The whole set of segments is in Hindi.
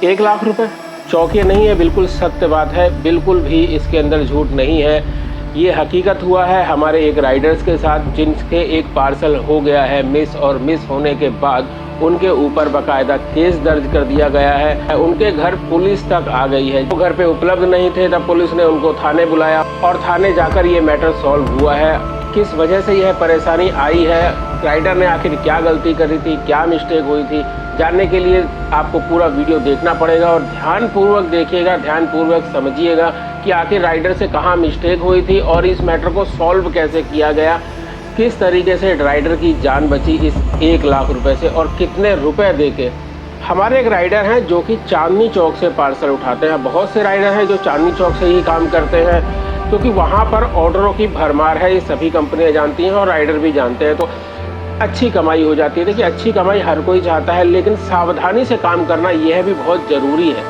1 लाख रुपए चौके नहीं है, बिल्कुल सत्य बात है, बिल्कुल भी इसके अंदर झूठ नहीं है। ये हकीकत हुआ है हमारे एक राइडर्स के साथ, जिनके एक पार्सल हो गया है मिस, और मिस होने के बाद उनके ऊपर बाकायदा केस दर्ज कर दिया गया है। उनके घर पुलिस तक आ गई है। वो घर पे उपलब्ध नहीं थे, तब पुलिस ने उनको थाने बुलाया और थाने जाकर ये मैटर सॉल्व हुआ है। किस वजह से यह परेशानी आई है, राइडर ने आखिर क्या गलती करी थी, क्या मिस्टेक हुई थी, जानने के लिए आपको पूरा वीडियो देखना पड़ेगा और ध्यानपूर्वक देखिएगा, ध्यानपूर्वक समझिएगा कि आखिर राइडर से कहाँ मिस्टेक हुई थी और इस मैटर को सॉल्व कैसे किया गया, किस तरीके से राइडर की जान बची इस 1 लाख रुपए से और कितने रुपए देके। हमारे एक राइडर हैं जो कि चांदनी चौक से पार्सल उठाते हैं। बहुत से राइडर हैं जो चांदनी चौक से ही काम करते हैं, क्योंकि वहाँ पर ऑर्डरों की भरमार है, ये सभी कंपनियाँ जानती हैं और राइडर भी जानते हैं, तो अच्छी कमाई हो जाती है। देखिए, अच्छी कमाई हर कोई चाहता है, लेकिन सावधानी से काम करना यह भी बहुत ज़रूरी है।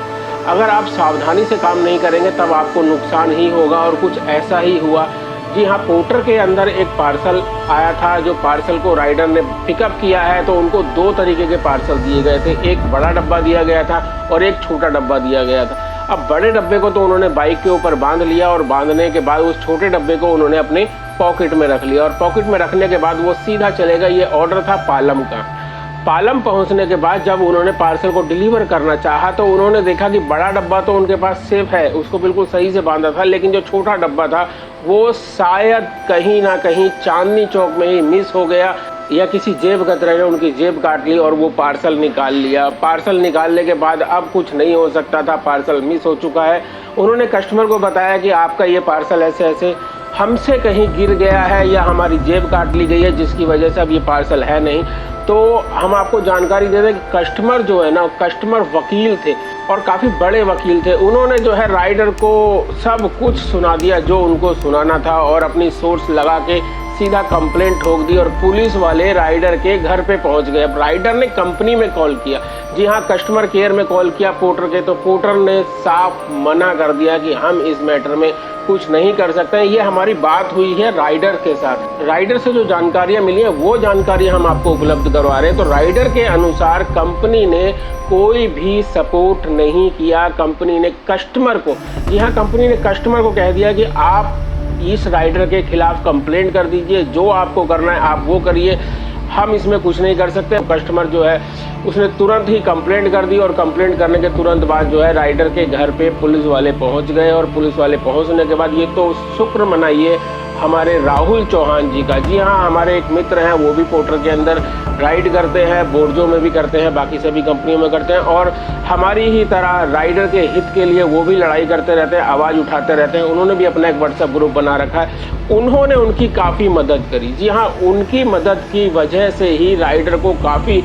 अगर आप सावधानी से काम नहीं करेंगे तब आपको नुकसान ही होगा, और कुछ ऐसा ही हुआ। जी हाँ, पोर्टर के अंदर एक पार्सल आया था, जो पार्सल को राइडर ने पिकअप किया है, तो उनको 2 तरीके के पार्सल दिए गए थे। एक बड़ा डब्बा दिया गया था और एक छोटा डब्बा दिया गया था। अब बड़े डब्बे को तो उन्होंने बाइक के ऊपर बांध लिया और बांधने के बाद उस छोटे डब्बे को उन्होंने अपने पॉकेट में रख लिया, और पॉकेट में रखने के बाद वो सीधा चले गए। ये ऑर्डर था पालम का। पालम पहुंचने के बाद जब उन्होंने पार्सल को डिलीवर करना चाहा तो उन्होंने देखा कि बड़ा डब्बा तो उनके पास सेफ है, उसको बिल्कुल सही से बांधा था, लेकिन जो छोटा डब्बा था वो शायद कहीं ना कहीं चांदनी चौक में ही मिस हो गया, या किसी जेब कतरे ने उनकी जेब काट ली और वो पार्सल निकाल लिया। पार्सल निकालने के बाद अब कुछ नहीं हो सकता था, पार्सल मिस हो चुका है। उन्होंने कस्टमर को बताया कि आपका ये पार्सल ऐसे ऐसे हमसे कहीं गिर गया है या हमारी जेब काट ली गई है, जिसकी वजह से अब ये पार्सल है नहीं। तो हम आपको जानकारी दे दें कि कस्टमर जो है ना, कस्टमर वकील थे और काफ़ी बड़े वकील थे। उन्होंने जो है राइडर को सब कुछ सुना दिया जो उनको सुनाना था, और अपनी सोर्स लगा के सीधा कंप्लेंट ठोक दी, और पुलिस वाले राइडर के घर पे पहुंच गए। अब राइडर ने कंपनी में कॉल किया, जी हाँ, कस्टमर केयर में कॉल किया पोर्टर के, तो पोर्टर ने साफ मना कर दिया कि हम इस मैटर में कुछ नहीं कर सकते हैं। ये हमारी बात हुई है राइडर के साथ। राइडर से जो जानकारियां मिली हैं वो जानकारी हम आपको उपलब्ध करवा रहे हैं। तो राइडर के अनुसार कंपनी ने कोई भी सपोर्ट नहीं किया। कंपनी ने कस्टमर को, जी हाँ, कंपनी ने कस्टमर को कह दिया कि आप इस राइडर के खिलाफ कंप्लेंट कर दीजिए, जो आपको करना है आप वो करिए, हम इसमें कुछ नहीं कर सकते। कस्टमर जो है उसने तुरंत ही कंप्लेंट कर दी, और कंप्लेंट करने के तुरंत बाद जो है राइडर के घर पे पुलिस वाले पहुंच गए, और पुलिस वाले पहुंचने के बाद ये तो शुक्र मनाइए हमारे राहुल चौहान जी का। जी हाँ, हमारे एक मित्र हैं, वो भी पोर्टर के अंदर राइड करते हैं, बोर्जो में भी करते हैं, बाकी सभी कंपनियों में करते हैं, और हमारी ही तरह राइडर के हित के लिए वो भी लड़ाई करते रहते हैं, आवाज़ उठाते रहते हैं। उन्होंने भी अपना एक व्हाट्सएप ग्रुप बना रखा है। उन्होंने उनकी काफ़ी मदद करी। जी हाँ, उनकी मदद की वजह से ही राइडर को काफ़ी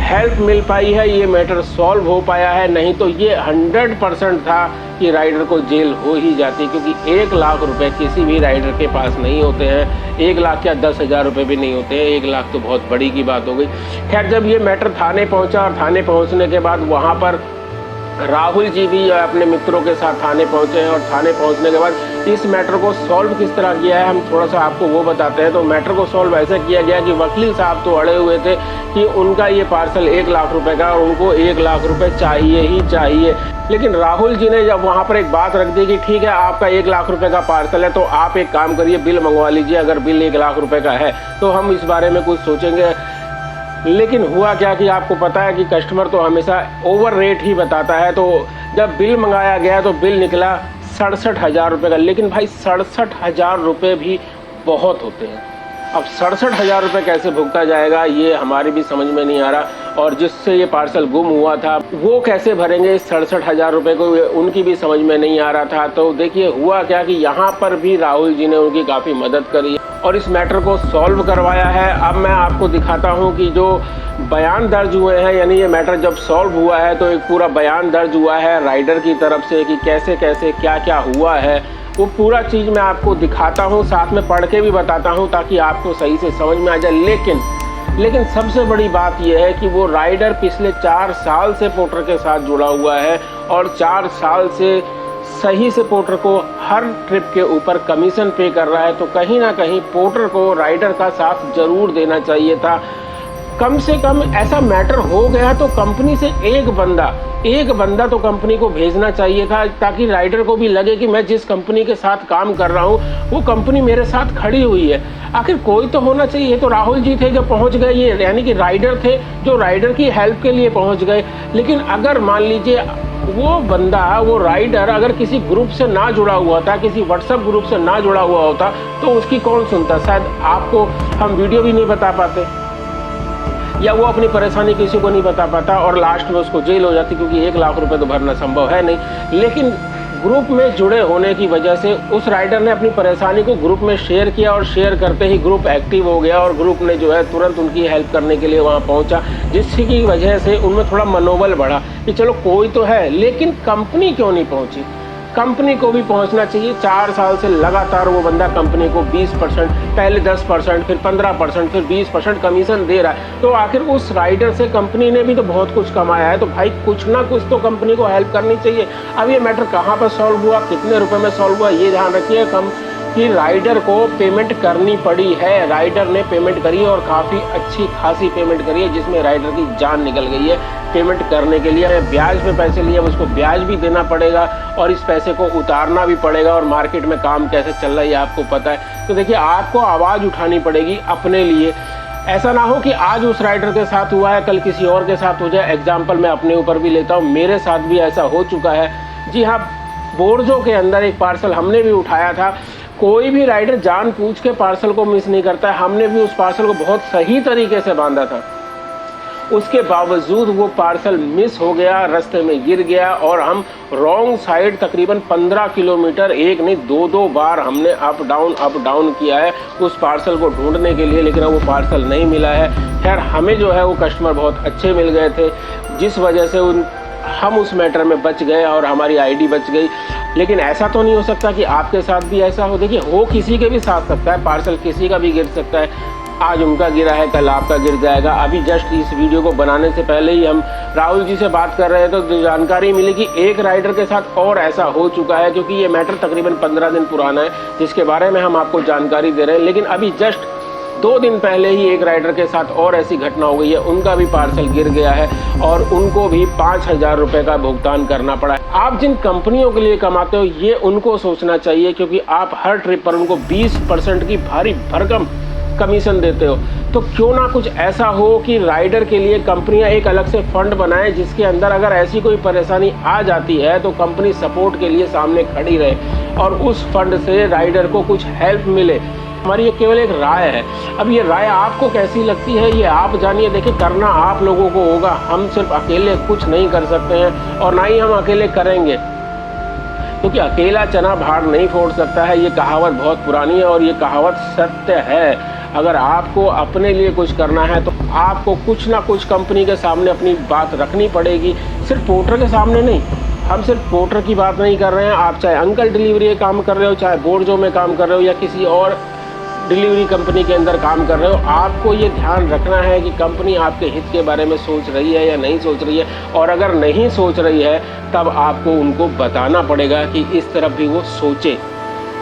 हेल्प मिल पाई है, ये मैटर सॉल्व हो पाया है। नहीं तो ये 100% था कि राइडर को जेल हो ही जाती, क्योंकि 1 लाख रुपए किसी भी राइडर के पास नहीं होते हैं। 1 लाख क्या 10,000 रुपये भी नहीं होते हैं, 1 लाख तो बहुत बड़ी की बात हो गई। खैर, जब ये मैटर थाने पहुंचा और थाने पहुंचने के बाद वहाँ पर राहुल जी भी अपने मित्रों के साथ थाने पहुंचे हैं, और थाने पहुंचने के बाद इस मैटर को सॉल्व किस तरह किया है हम थोड़ा सा आपको वो बताते हैं। तो मैटर को सॉल्व ऐसे किया गया कि वकील साहब तो अड़े हुए थे कि उनका ये पार्सल 1 लाख रुपए का, और उनको 1 लाख रुपए चाहिए ही चाहिए। लेकिन राहुल जी ने जब वहाँ पर एक बात रख दी कि ठीक है, आपका 1 लाख रुपए का पार्सल है, तो आप एक काम करिए, बिल मंगवा लीजिए, अगर बिल 1 लाख रुपए का है तो हम इस बारे में कुछ सोचेंगे। लेकिन हुआ क्या कि आपको पता है कि कस्टमर तो हमेशा ओवर रेट ही बताता है। तो जब बिल मंगाया गया तो बिल निकला 67,000 रुपये का। लेकिन भाई 67,000 रुपये भी बहुत होते हैं। अब 67,000 रुपये कैसे भुगता जाएगा, ये हमारी भी समझ में नहीं आ रहा, और जिससे ये पार्सल गुम हुआ था वो कैसे भरेंगे इस 67,000 रुपये को, उनकी भी समझ में नहीं आ रहा था। तो देखिए हुआ क्या कि यहाँ पर भी राहुल जी ने उनकी काफ़ी मदद करी और इस मैटर को सॉल्व करवाया है। अब मैं आपको दिखाता हूँ कि जो बयान दर्ज हुए हैं, यानी ये मैटर जब सॉल्व हुआ है तो एक पूरा बयान दर्ज हुआ है राइडर की तरफ से कि कैसे कैसे क्या क्या हुआ है, वो पूरा चीज़ मैं आपको दिखाता हूँ, साथ में पढ़ के भी बताता हूँ ताकि आपको सही से समझ में आ जाए। लेकिन सबसे बड़ी बात यह है कि वो राइडर पिछले 4 साल से पोर्टर के साथ जुड़ा हुआ है, और 4 साल से सही से पोर्टर को हर ट्रिप के ऊपर कमीशन पे कर रहा है। तो कहीं ना कहीं पोर्टर को राइडर का साथ जरूर देना चाहिए था। कम से कम ऐसा मैटर हो गया तो कंपनी से एक बंदा तो कंपनी को भेजना चाहिए था, ताकि राइडर को भी लगे कि मैं जिस कंपनी के साथ काम कर रहा हूँ वो कंपनी मेरे साथ खड़ी हुई है। आखिर कोई तो होना चाहिए। तो राहुल जी थे जो पहुँच गए, ये यानी कि राइडर थे जो राइडर की हेल्प के लिए पहुँच गए। लेकिन अगर मान लीजिए वो बंदा, वो राइडर अगर किसी ग्रुप से ना जुड़ा हुआ था, किसी व्हाट्सएप ग्रुप से ना जुड़ा हुआ होता, तो उसकी कौन सुनता। शायद आपको हम वीडियो भी नहीं बता पाते, या वो अपनी परेशानी किसी को नहीं बता पाता और लास्ट में उसको जेल हो जाती, क्योंकि 1 लाख रुपए तो भरना संभव है नहीं। लेकिन ग्रुप में जुड़े होने की वजह से उस राइडर ने अपनी परेशानी को ग्रुप में शेयर किया, और शेयर करते ही ग्रुप एक्टिव हो गया और ग्रुप ने जो है तुरंत उनकी हेल्प करने के लिए वहाँ पहुँचा, जिसकी वजह से उनमें थोड़ा मनोबल बढ़ा कि चलो कोई तो है। लेकिन कंपनी क्यों नहीं पहुँची? कंपनी को भी पहुंचना चाहिए। 4 साल से लगातार वो बंदा कंपनी को 20%, पहले 10%, फिर 15%, फिर 20% कमीशन दे रहा है। तो आखिर उस राइडर से कंपनी ने भी तो बहुत कुछ कमाया है, तो भाई कुछ ना कुछ तो कंपनी को हेल्प करनी चाहिए। अब ये मैटर कहाँ पर सॉल्व हुआ, कितने रुपए में सॉल्व हुआ, ये ध्यान रखिए कि राइडर को पेमेंट करनी पड़ी है। राइडर ने पेमेंट करी और काफ़ी अच्छी खासी पेमेंट करी है, जिसमें राइडर की जान निकल गई है पेमेंट करने के लिए। ब्याज पे पैसे लिए, उसको ब्याज भी देना पड़ेगा और इस पैसे को उतारना भी पड़ेगा, और मार्केट में काम कैसे चल रहा है ये आपको पता है। तो देखिए, आपको आवाज़ उठानी पड़ेगी अपने लिए। ऐसा ना हो कि आज उस राइडर के साथ हुआ है, कल किसी और के साथ हो जाए। एग्जाम्पल मैं अपने ऊपर भी लेता हूँ, मेरे साथ भी ऐसा हो चुका है। जी हाँ, बोर्जो के अंदर एक पार्सल हमने भी उठाया था। कोई भी राइडर जानबूझ के पार्सल को मिस नहीं करता है। हमने भी उस पार्सल को बहुत सही तरीके से बांधा था, उसके बावजूद वो पार्सल मिस हो गया, रास्ते में गिर गया, और हम रॉन्ग साइड तकरीबन 15 किलोमीटर, एक नहीं 2 बार हमने अप डाउन किया है उस पार्सल को ढूंढने के लिए, लेकिन वो पार्सल नहीं मिला है। खैर, हमें जो है वो कस्टमर बहुत अच्छे मिल गए थे, जिस वजह से हम उस मैटर में बच गए और हमारी आईडी बच गई। लेकिन ऐसा तो नहीं हो सकता कि आपके साथ भी ऐसा हो। देखिए, हो किसी के भी साथ सकता है, पार्सल किसी का भी गिर सकता है। आज उनका गिरा है, कल आपका गिर जाएगा। अभी जस्ट इस वीडियो को बनाने से पहले ही हम राहुल जी से बात कर रहे हैं, तो जानकारी मिली कि एक राइडर के साथ और ऐसा हो चुका है, क्योंकि ये मैटर तकरीबन 15 दिन पुराना है, जिसके बारे में हम आपको जानकारी दे रहे हैं। लेकिन अभी जस्ट 2 दिन पहले ही एक राइडर के साथ और ऐसी घटना हो गई है, उनका भी पार्सल गिर गया है और उनको भी 5000 रुपये का भुगतान करना पड़ा है। आप जिन कंपनियों के लिए कमाते हो, ये उनको सोचना चाहिए, क्योंकि आप हर ट्रिप पर उनको 20% की भारी भरकम कमीशन देते हो। तो क्यों ना कुछ ऐसा हो कि राइडर के लिए कंपनियां एक अलग से फंड बनाएं, जिसके अंदर अगर ऐसी कोई परेशानी आ जाती है तो कंपनी सपोर्ट के लिए सामने खड़ी रहे और उस फंड से राइडर को कुछ हेल्प मिले। हमारी ये केवल एक राय है। अब ये राय आपको कैसी लगती है ये आप जानिए। देखिए, करना आप लोगों को होगा, हम सिर्फ अकेले कुछ नहीं कर सकते हैं और ना ही हम अकेले करेंगे, क्योंकि अकेला चना भार नहीं फोड़ सकता है। ये कहावत बहुत पुरानी है और ये कहावत सत्य है। अगर आपको अपने लिए कुछ करना है तो आपको कुछ ना कुछ कंपनी के सामने अपनी बात रखनी पड़ेगी, सिर्फ पोर्टर के सामने नहीं। हम सिर्फ पोर्टर की बात नहीं कर रहे हैं, आप चाहे अंकल डिलीवरी काम कर रहे हो, चाहे बोर्जो में काम कर रहे हो या किसी और डिलीवरी कंपनी के अंदर काम कर रहे हो, आपको ये ध्यान रखना है कि कंपनी आपके हित के बारे में सोच रही है या नहीं सोच रही है। और अगर नहीं सोच रही है तब आपको उनको बताना पड़ेगा कि इस तरफ भी वो सोचे।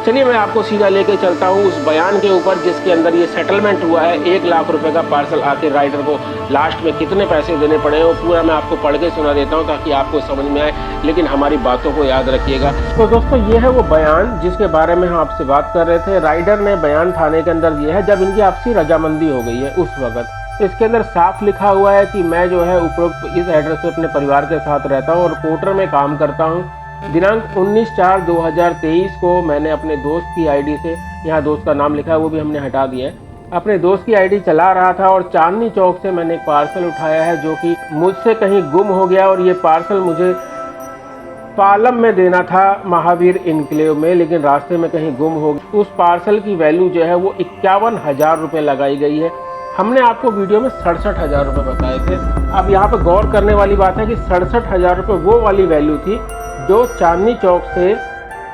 चलिए, मैं आपको सीधा लेके चलता हूँ उस बयान के ऊपर जिसके अंदर ये सेटलमेंट हुआ है। 1 लाख रुपए का पार्सल आखिर राइडर को लास्ट में कितने पैसे देने पड़े हैं वो पूरा मैं आपको पढ़ के सुना देता हूँ, ताकि आपको समझ में आए, लेकिन हमारी बातों को याद रखिएगा। तो दोस्तों, ये है वो बयान जिसके बारे में हम आपसे बात कर रहे थे। राइडर ने बयान थाने के अंदर दिया है जब इनकी आपसी रजामंदी हो गई है उस वक्त। इसके अंदर साफ लिखा हुआ है कि मैं जो है उपरोक्त इस एड्रेस पे अपने परिवार के साथ रहता हूँ और पोर्टर में काम करता हूँ। दिनांक 19/4/2023 को मैंने अपने दोस्त की आईडी से, यहाँ दोस्त का नाम लिखा है वो भी हमने हटा दिया है, अपने दोस्त की आईडी चला रहा था और चांदनी चौक से मैंने एक पार्सल उठाया है जो कि मुझसे कहीं गुम हो गया। और ये पार्सल मुझे पालम में देना था, महावीर इनक्लेव में, लेकिन रास्ते में कहीं गुम हो गया। उस पार्सल की वैल्यू जो है वो 51,000 रुपये लगाई गई है। हमने आपको वीडियो में 67,000 रुपये बताए थे। अब यहाँ पर गौर करने वाली बात है कि 67,000 रुपये वो वाली वैल्यू थी जो चांदनी चौक से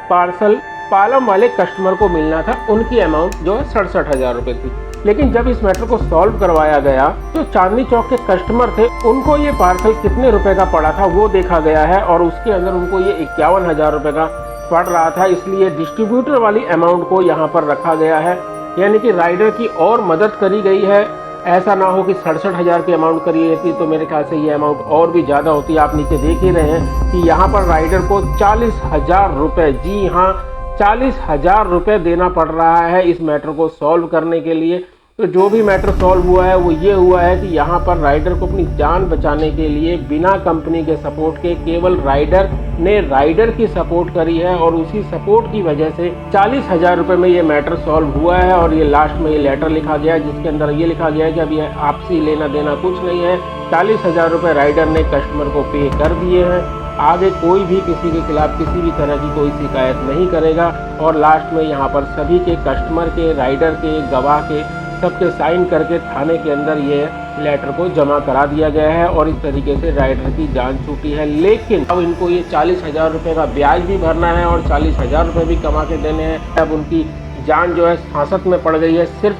पार्सल पालम वाले कस्टमर को मिलना था, उनकी अमाउंट जो है 67,000 रुपये थी। लेकिन जब इस मैटर को सॉल्व करवाया गया तो चांदनी चौक के कस्टमर थे, उनको ये पार्सल कितने रुपए का पड़ा था वो देखा गया है और उसके अंदर उनको ये 51,000 रुपये का पड़ रहा था। इसलिए डिस्ट्रीब्यूटर वाली अमाउंट को यहाँ पर रखा गया है, यानी कि राइडर की और मदद करी गई है ऐसा ना हो कि 67,000 की अमाउंट करी रहती तो मेरे ख्याल से ये अमाउंट और भी ज़्यादा होती। आप नीचे देख ही रहे हैं कि यहाँ पर राइडर को 40,000 रुपये, जी हाँ 40,000 रुपये देना पड़ रहा है इस मैटर को सॉल्व करने के लिए। तो जो भी मैटर सॉल्व हुआ है वो ये हुआ है कि यहाँ पर राइडर को अपनी जान बचाने के लिए बिना कंपनी के सपोर्ट के केवल राइडर ने राइडर की सपोर्ट करी है और उसी सपोर्ट की वजह से 40,000 रुपये में ये मैटर सॉल्व हुआ है। और ये लास्ट में ये लेटर लिखा गया है जिसके अंदर ये लिखा गया है कि अभी आपसी लेना देना कुछ नहीं है, 40,000 रुपये राइडर ने कस्टमर को पे कर दिए हैं, आगे कोई भी किसी के खिलाफ किसी भी तरह की कोई शिकायत नहीं करेगा। और लास्ट में यहाँ पर सभी के कस्टमर के, राइडर के, गवाह के सबके साइन करके थाने के अंदर ये लेटर को जमा करा दिया गया है और इस तरीके से राइडर की जान छूटी है। लेकिन अब इनको ये 40,000 रुपये का ब्याज भी भरना है और 40,000 रुपये भी कमा के देने हैं। अब उनकी जान जो है सांसत में पड़ गई है सिर्फ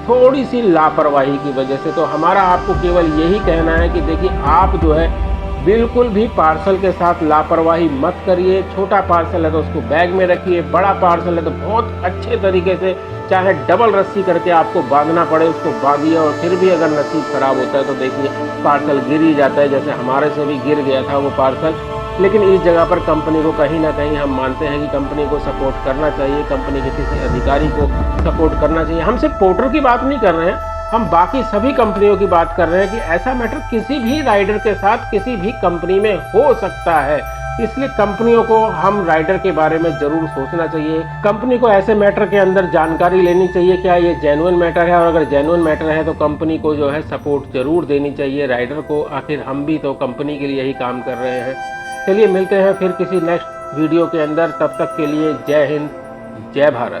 थोड़ी सी लापरवाही की वजह से। तो हमारा आपको केवल यही कहना है कि देखिए आप जो है बिल्कुल भी पार्सल के साथ लापरवाही मत करिए। छोटा पार्सल है तो उसको बैग में रखिए, बड़ा पार्सल है तो बहुत अच्छे तरीके से चाहे डबल रस्सी करके आपको बांधना पड़े उसको बांधिए। और फिर भी अगर नसीब खराब होता है तो देखिए पार्सल गिर ही जाता है, जैसे हमारे से भी गिर गया था वो पार्सल। लेकिन इस जगह पर कंपनी को कहीं ना कहीं हम मानते हैं कि कंपनी को सपोर्ट करना चाहिए, कंपनी के किसी अधिकारी को सपोर्ट करना चाहिए। हम सिर्फ पोर्टर की बात नहीं कर रहे हैं, हम बाकी सभी कंपनियों की बात कर रहे हैं कि ऐसा मैटर किसी भी राइडर के साथ किसी भी कंपनी में हो सकता है। इसलिए कंपनियों को हम राइडर के बारे में जरूर सोचना चाहिए। कंपनी को ऐसे मैटर के अंदर जानकारी लेनी चाहिए, क्या ये जेन्युइन मैटर है, और अगर जेन्युइन मैटर है तो कंपनी को जो है सपोर्ट जरूर देनी चाहिए राइडर को। आखिर हम भी तो कंपनी के लिए ही काम कर रहे हैं। चलिए मिलते हैं फिर किसी नेक्स्ट वीडियो के अंदर, तब तक के लिए जय हिंद, जय भारत।